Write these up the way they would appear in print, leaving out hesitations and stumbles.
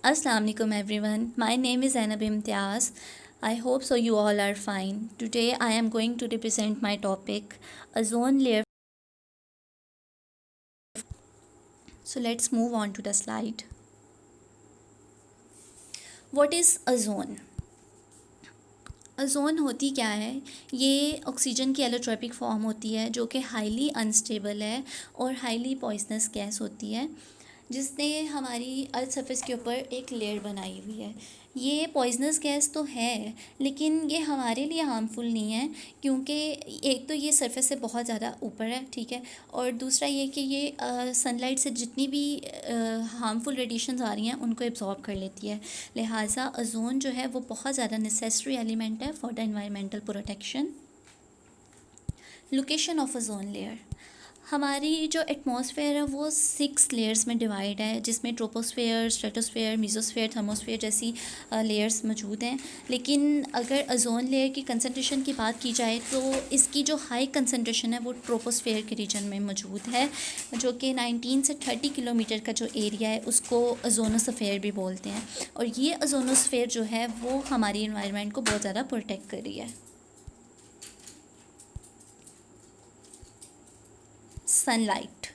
Assalamu alaikum everyone. My name is Zainab Imtiaz. I hope so you all are fine. Today I am going to represent my topic ozone layer. So let's move on to the slide. What is ozone? Ozone होती क्या है? ये oxygen की allotropic form होती है जो कि highly unstable है और हाईली पॉइजनस गैस होती है जिसने हमारी अर्थ सरफेस के ऊपर एक लेयर बनाई हुई है। ये पॉइजनस गैस तो है लेकिन ये हमारे लिए हार्मफुल नहीं है क्योंकि एक तो ये सरफेस से बहुत ज़्यादा ऊपर है, ठीक है, और दूसरा ये कि ये सनलाइट से जितनी भी हार्मफुल रेडिएशंस आ रही हैं उनको एब्जॉर्ब कर लेती है। लिहाजा ओजोन जो है वो बहुत ज़्यादा नेसेसरी एलिमेंट है for the environmental protection. Location of ozone layer, हमारी जो एटमॉस्फेयर है वो 6 लेयर्स में डिवाइड है जिसमें ट्रोपोस्फेयर, स्ट्रेटोस्फेयर, मीजोस्फेयर, थर्मोस्फेयर जैसी लेयर्स मौजूद हैं। लेकिन अगर ओजोन लेयर की कंसंट्रेशन की बात की जाए तो इसकी जो हाई कंसंट्रेशन है वो ट्रोपोस्फेयर के रीजन में मौजूद है जो कि 19 से 30 किलोमीटर का जो एरिया है उसको ओजोनोस्फेयर भी बोलते हैं। और ये ओजोनोस्फेयर जो है वो हमारी इन्वायरमेंट को बहुत ज़्यादा प्रोटेक्ट कर रही है। सनलाइट,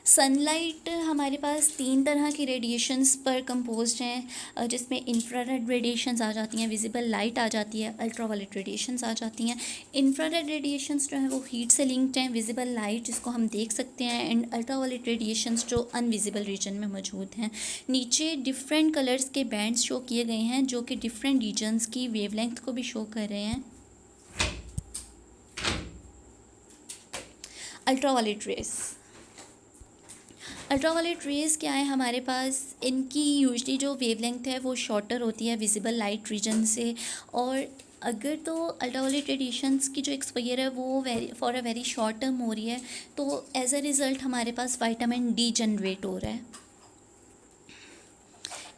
सनलाइट हमारे पास 3 तरह की रेडिएशंस पर कंपोज्ड हैं जिसमें इंफ्रारेड रेडिएशंस आ जाती हैं, विजिबल लाइट आ जाती है, अल्ट्रावायलेट रेडिएशंस आ जाती हैं। इंफ्रारेड रेडिएशंस जो हैं वो हीट से लिंक्ड हैं, विजिबल लाइट जिसको हम देख सकते हैं, एंड अल्ट्रावायलेट रेडिएशंस जो अनविजिबल रीजन में मौजूद हैं। नीचे डिफरेंट कलर्स के बैंड्स शो किए गए हैं जो कि डिफरेंट रीजन्स की वेवलेंथ को भी शो कर रहे हैं। अल्ट्रावायलेट रेस, अल्ट्रावायलेट रेज़ क्या है हमारे पास, इनकी यूजली जो वेवलेंथ है वो शॉर्टर होती है विजिबल लाइट रीजन से। और अगर तो अल्ट्रावायलेट रेडिएशंस की जो एक्सपोजर है वो for a very short term हो रही है तो एज अ रिज़ल्ट हमारे पास विटामिन डी जनरेट हो रहा है।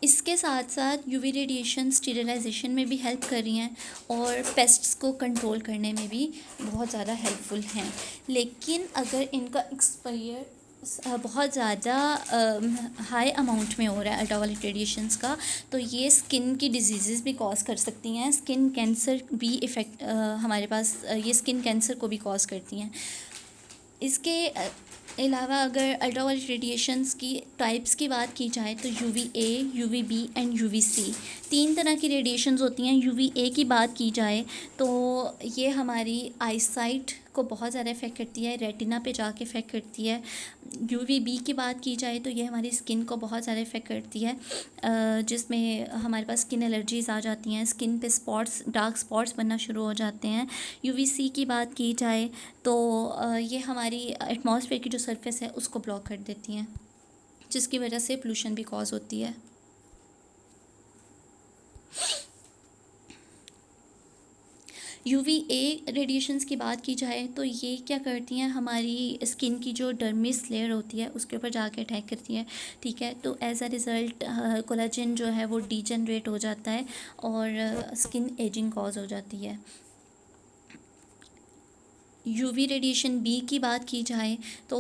इसके साथ साथ यूवी रेडिएशन स्टीरिलाइजेशन में भी हेल्प कर रही हैं और पेस्ट्स को कंट्रोल करने में भी बहुत ज़्यादा हेल्पफुल हैं। लेकिन अगर इनका एक्सपोजर बहुत ज़्यादा हाई अमाउंट में हो रहा है अल्ट्रावायलेट रेडिएशंस का तो ये स्किन की डिजीज़ भी कॉज कर सकती हैं, स्किन कैंसर भी इफ़ेक्ट हमारे पास ये स्किन कैंसर को भी कॉज करती हैं। इसके अलावा अगर अल्ट्रावायलेट रेडिएशंस की टाइप्स की बात की जाए तो UV A, UV B and UV C 3 तरह की रेडिएशंस होती हैं। यूवी ए की बात की जाए तो ये हमारी आईसाइट को बहुत ज़्यादा इफ़ेक्ट करती है, रेटिना पे जाके इफ़ेक्ट करती है। यूवी बी की बात की जाए तो ये हमारी स्किन को बहुत ज़्यादा इफ़ेक्ट करती है जिसमें हमारे पास स्किन एलर्जीज़ आ जाती हैं, स्किन पे स्पॉट्स, डार्क स्पॉट्स बनना शुरू हो जाते हैं। यूवी सी की बात की जाए तो ये हमारी एटमॉस्फेयर की जो सरफेस है उसको ब्लॉक कर देती हैं जिसकी वजह से पोल्यूशन भी कॉज होती है। यूवी ए रेडिएशंस की बात की जाए तो ये क्या करती हैं, हमारी स्किन की जो डर्मिस लेयर होती है उसके ऊपर जाके अटैक करती है, ठीक है। तो एज अ रिज़ल्ट कोलाजन जो है वो डीजनरेट हो जाता है और स्किन एजिंग कॉज हो जाती है। यूवी रेडिएशन बी की बात की जाए तो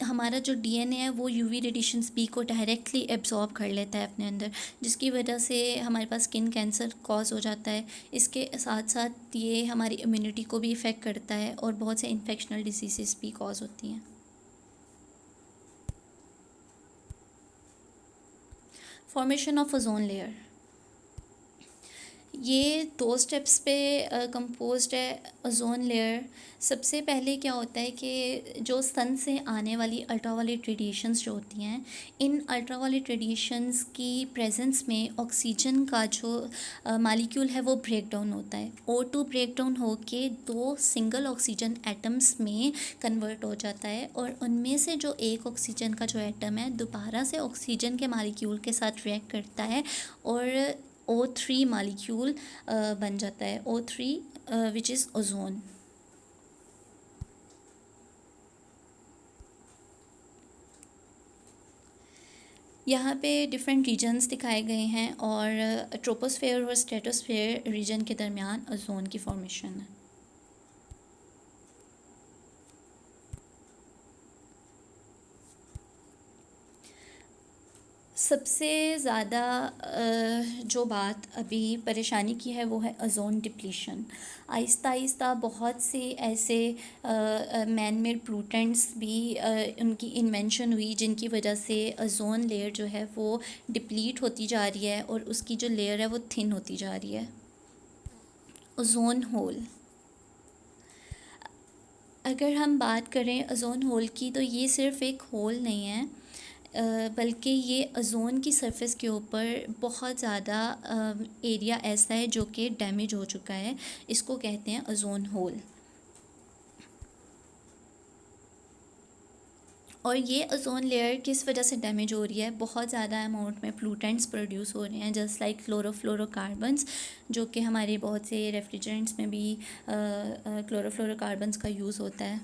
हमारा जो डीएनए है वो यूवी रेडिएशंस बी को डायरेक्टली एब्जॉर्ब कर लेता है अपने अंदर जिसकी वजह से हमारे पास स्किन कैंसर कॉज हो जाता है। इसके साथ साथ ये हमारी इम्यूनिटी को भी इफ़ेक्ट करता है और बहुत से इन्फेक्शनल डिजीज़ भी कॉज होती हैं। फॉर्मेशन ऑफ ओजोन लेयर, ये 2 स्टेप्स पे कंपोज्ड है ओजोन लेयर। सबसे पहले क्या होता है कि जो सन से आने वाली अल्ट्रावायलेट रेडिएशंस जो होती हैं, इन अल्ट्रावायलेट रेडिएशंस की प्रेजेंस में ऑक्सीजन का जो मालिक्यूल है वो ब्रेक डाउन होता है। O2 ब्रेक डाउन होके 2 सिंगल ऑक्सीजन एटम्स में कन्वर्ट हो जाता है और उनमें से जो एक ऑक्सीजन का जो एटम है दोबारा से ऑक्सीजन के मालिक्यूल के साथ रिएक्ट करता है और O3 मालिक्यूल बन जाता है, O3 विच इज़ ओजोन। यहाँ पे डिफरेंट रीजन्स दिखाए गए हैं और ट्रोपोस्फेयर और स्ट्रेटोस्फेयर रीजन के दरमियान ओजोन की फॉर्मेशन है। सबसे ज़्यादा जो बात अभी परेशानी की है वो है ओज़ोन डिप्लीशन। आहिस्ता आहिस्ता बहुत से ऐसे मैन मेड पोल्यूटेंट्स भी उनकी इन्वेंशन हुई जिनकी वजह से ओज़ोन लेयर जो है वो डिप्लीट होती जा रही है और उसकी जो लेयर है वो थिन होती जा रही है। ओज़ोन होल, अगर हम बात करें ओज़ोन होल की तो ये सिर्फ़ एक होल नहीं है, बल्कि ये ओज़ोन की सरफेस के ऊपर बहुत ज़्यादा एरिया ऐसा है जो कि डैमेज हो चुका है, इसको कहते हैं ओज़ोन होल। और ये ओज़ोन लेयर किस वजह से डैमेज हो रही है, बहुत ज़्यादा अमाउंट में पोल्यूटेंट्स प्रोड्यूस हो रहे हैं, जस्ट लाइक क्लोरोफ्लोरोकार्बन्स, जो कि हमारे बहुत से रेफ्रिजरेंट्स में भी क्लोरोफ्लोरोकार्बन्स का यूज़ होता है।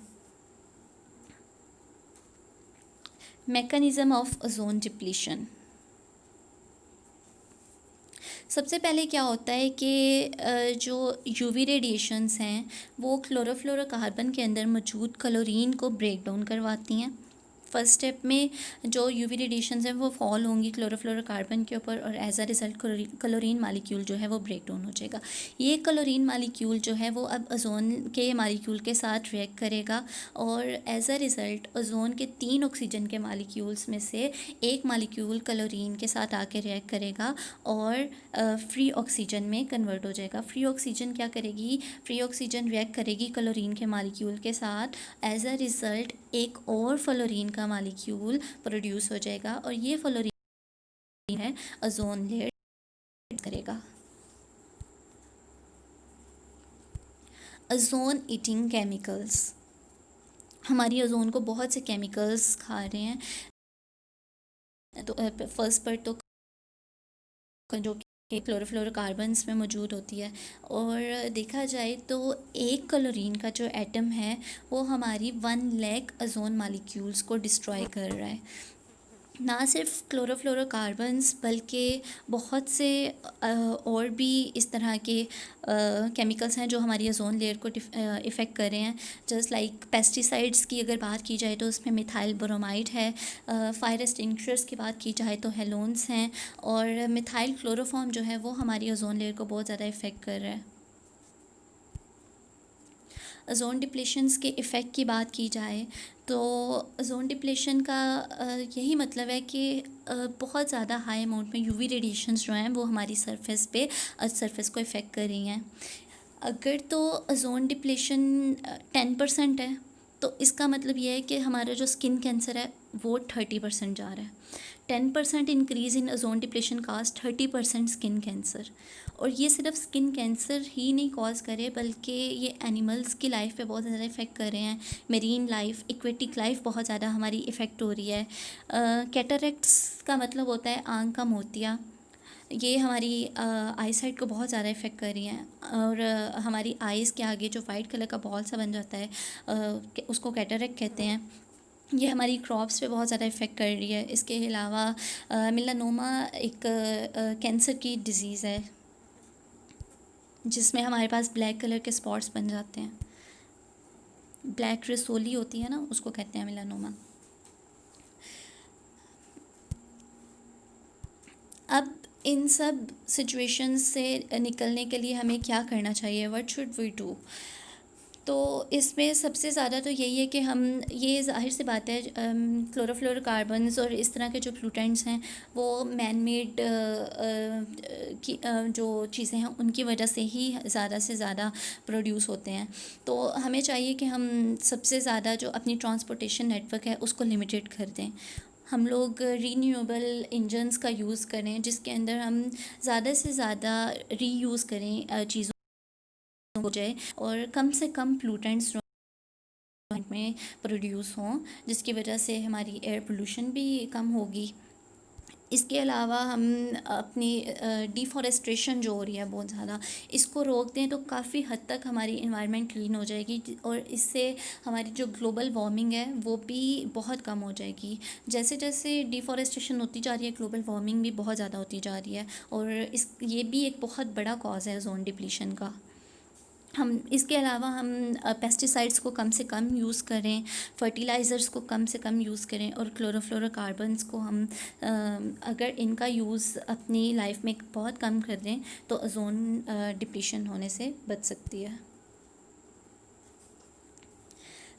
मैकेनिज़्म ऑफ ओज़ोन डिप्लीशन, सबसे पहले क्या होता है कि जो यूवी रेडिएशंस हैं वो क्लोरोफ्लोरोकार्बन के अंदर मौजूद क्लोरीन को ब्रेक डाउन करवाती हैं। फर्स्ट स्टेप में जो यूवी रेडिएशंस हैं वो फॉल होंगी क्लोरोफ्लोरोकार्बन के ऊपर और as a result chlorine molecule जो है वो ब्रेक डाउन हो जाएगा। ये क्लोरीन मालिक्यूल जो है वो अब ओज़ोन के मालिक्यूल के साथ रिएक्ट करेगा और एज अ रिज़ल्ट ओज़ोन के 3 ऑक्सीजन के मालिक्यूल्स में से एक मालिक्यूल क्लोरीन के साथ आके रिएक्ट करेगा और फ्री ऑक्सीजन में कन्वर्ट हो जाएगा। फ्री ऑक्सीजन क्या करेगी, फ्री ऑक्सीजन रिएक्ट करेगी क्लोरीन के मालिक्यूल के साथ, एज अ रिज़ल्ट एक और फ्लोरीन का मालिक्यूल प्रोड्यूस हो जाएगा और ये फ्लोरीन है ओज़ोन लेयर करेगा। ओज़ोन ईटिंग केमिकल्स, हमारी ओज़ोन को बहुत से केमिकल्स खा रहे हैं। तो फर्स्ट पर तो जो कि क्लोरोफ्लोरोकार्बन्स में मौजूद होती है और देखा जाए तो एक क्लोरीन का जो एटम है वो हमारी 1 लाख ओज़ोन मालिक्यूल्स को डिस्ट्रॉय कर रहा है। ना सिर्फ क्लोरोफ्लोरोकार्बन्स बल्कि बहुत से और भी इस तरह के केमिकल्स हैं जो हमारी ओज़ोन लेयर को इफ़ेक्ट कर रहे हैं। जस्ट लाइक पेस्टिसाइड्स की अगर बात की जाए तो उसमें मिथाइल ब्रोमाइड है, फायर एक्सटिंग्विशर्स की बात की जाए तो हेलोन्स हैं और मिथाइल क्लोरोफॉर्म जो है वो हमारी ओज़ोन लेयर को बहुत ज़्यादा इफ़ेक्ट कर रहा है। ओज़ोन डिप्लेशंस के इफ़ेक्ट की बात की जाए तो ओज़ोन डिप्लेशन का यही मतलब है कि बहुत ज़्यादा हाई अमाउंट में यूवी रेडिएशंस जो हैं वो हमारी सरफेस को इफ़ेक्ट कर रही हैं। अगर तो ओज़ोन डिप्लेशन 10% है तो इसका मतलब ये है कि हमारा जो स्किन कैंसर है वो 30% जा रहा है। 10% increase in ozone depletion cause 30% skin cancer. और ये सिर्फ स्किन कैंसर ही नहीं कॉज करे बल्कि ये एनिमल्स की लाइफ पे बहुत ज़्यादा इफ़ेक्ट कर रहे हैं। मेरीन लाइफ, एक्वेटिक लाइफ बहुत ज़्यादा हमारी इफ़ेक्ट हो रही है। कैटरेक्ट्स का मतलब होता है आँख का मोतिया, ये हमारी आई साइट को बहुत ज़्यादा इफ़ेक्ट कर रही हैं और हमारी आइज़ के आगे जो वाइट कलर का बॉल सा बन जाता है उसको कैटरेक्ट कहते हैं। ये हमारी क्रॉप्स पे बहुत ज़्यादा इफ़ेक्ट कर रही है। इसके अलावा मेलानोमा एक कैंसर की डिज़ीज़ है जिसमें हमारे पास ब्लैक कलर के स्पॉट्स बन जाते हैं। ब्लैक रसोली होती है ना, उसको कहते हैं मेलानोमा। अब इन सब सिचुएशंस से निकलने के लिए हमें क्या करना चाहिए, व्हाट शुड वी डू? तो इसमें सबसे ज़्यादा तो यही है कि हम, ये ज़ाहिर सी बात है, क्लोरोफ्लोरोकार्बन्स और इस तरह के जो पोल्यूटेंट्स हैं वो मैन मेड की जो चीज़ें हैं उनकी वजह से ही ज़्यादा से ज़्यादा प्रोड्यूस होते हैं। तो हमें चाहिए कि हम सबसे ज़्यादा जो अपनी ट्रांसपोर्टेशन नेटवर्क है उसको लिमिटेड कर दें। हम लोग रीन्यूएबल इंजन्स का यूज़ करें जिसके अंदर हम ज़्यादा से ज़्यादा रीयूज़ करें चीज़ों हो जाए और कम से कम पोल्यूटेंट्स में प्रोड्यूस हों जिसकी वजह से हमारी एयर पोल्यूशन भी कम होगी। इसके अलावा हम अपनी डिफ़ॉरेस्टेशन जो हो रही है बहुत ज़्यादा, इसको रोक दें तो काफ़ी हद तक हमारी इन्वायरमेंट क्लीन हो जाएगी और इससे हमारी जो ग्लोबल वार्मिंग है वो भी बहुत कम हो जाएगी। जैसे जैसे डिफ़ॉरेस्टेशन होती जा रही है ग्लोबल वार्मिंग भी बहुत ज़्यादा होती जा रही है और ये भी एक बहुत बड़ा कॉज़ है ओज़ोन डिप्लीशन का। हम इसके अलावा हम पेस्टिसाइड्स को कम से कम यूज़ करें, फर्टिलाइज़र्स को कम से कम यूज़ करें, और क्लोरोफ्लोरोकार्बन्स को हम अगर इनका यूज़ अपनी लाइफ में बहुत कम कर दें तो ओज़ोन डिप्लीशन होने से बच सकती है।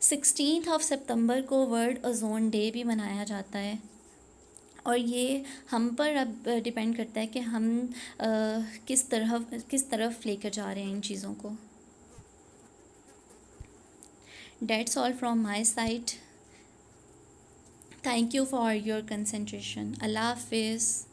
16 सितंबर को वर्ल्ड ओज़ोन डे भी मनाया जाता है, और ये हम पर अब डिपेंड करता है कि हम किस तरफ लेकर जा रहे हैं इन चीज़ों को। That's all from my side. Thank you for your concentration. Allah Hafiz.